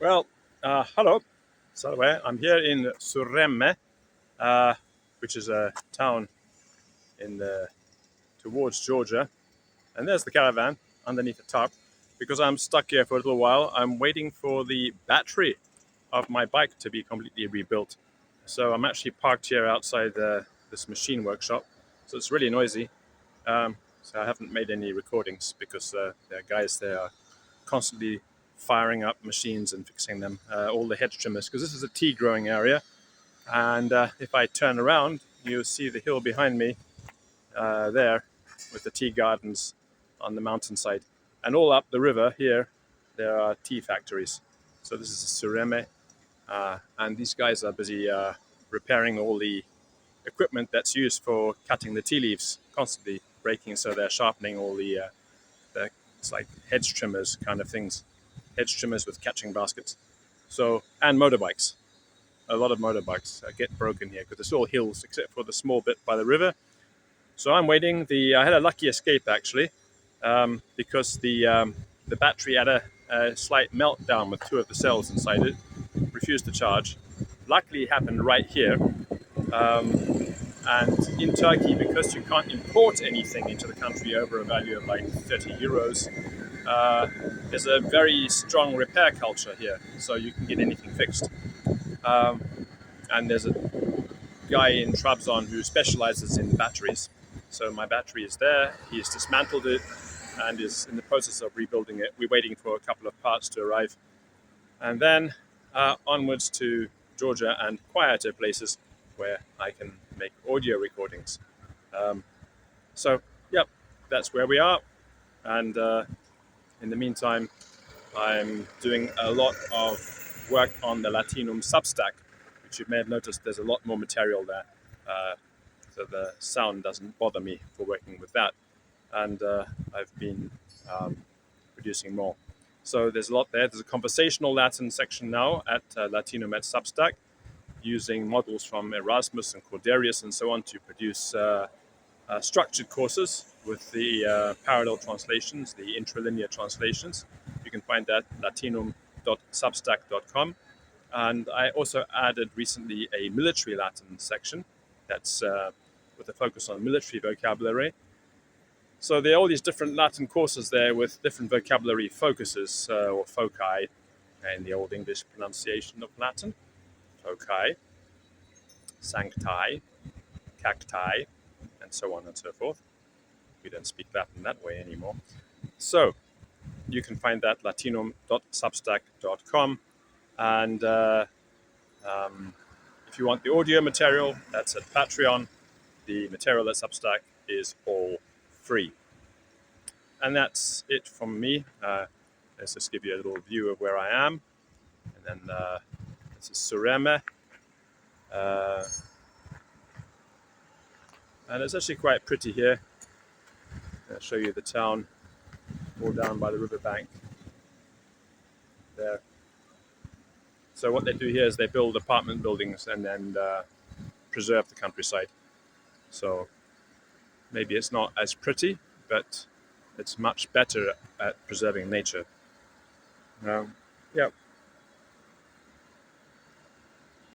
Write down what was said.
Well, hello. So I'm here in Sureme, uh, which is a town in towards Georgia, and there's the caravan underneath the top. Because I'm stuck here for a little while, I'm waiting for the battery of my bike to be completely rebuilt. So I'm actually parked here outside this machine workshop. So it's really noisy. So I haven't made any recordings because there are guys there are constantly firing up machines and fixing them, all the hedge trimmers, because this is a tea growing area. And if I turn around, you'll see the hill behind me there with the tea gardens on the mountainside. And all up the river here, there are tea factories. So this is Sureme, and these guys are busy repairing all the equipment that's used for cutting the tea leaves, constantly breaking. So they're sharpening all the it's like hedge trimmers kind of things, hedge trimmers with catching baskets. So and motorbikes, a lot of motorbikes get broken here because it's all hills except for the small bit by the river. So I'm waiting. I had a lucky escape actually, because the battery had a slight meltdown with two of the cells inside it, refused to charge. Luckily, it happened right here. And in Turkey, because you can't import anything into the country over a value of like 30 euros, there's a very strong repair culture here. So you can get anything fixed. Um, and there's a guy in Trabzon who specializes in batteries. So my battery is there. He's dismantled it and is in the process of rebuilding it. We're waiting for a couple of parts to arrive. And then onwards to Georgia and quieter places where I can make audio recordings. Um, so, yep, that's where we are. And in the meantime, I'm doing a lot of work on the Latinum Substack, which you may have noticed there's a lot more material there. Uh, so the sound doesn't bother me for working with that. And I've been producing more. So there's a lot there. There's a conversational Latin section now at Latinum at Substack, using models from Erasmus and Corderius and so on to produce structured courses with the parallel translations, the intralinear translations. You can find that latinum.substack.com. And I also added recently a military Latin section that's with a focus on military vocabulary. So there are all these different Latin courses there with different vocabulary focuses, or foci in the Old English pronunciation of Latin. Foci, sancti, cacti, and so on and so forth. We don't speak Latin that way anymore. So you can find that latinum.substack.com. And if you want the audio material, that's at Patreon. The material at Substack is all free. And that's it from me. Let's just give you a little view of where I am. And then this is Sureme. And it's actually quite pretty here. I'll show you the town all down by the riverbank there. So what they do here is they build apartment buildings and then preserve the countryside. So maybe it's not as pretty, but it's much better at preserving nature. Yeah.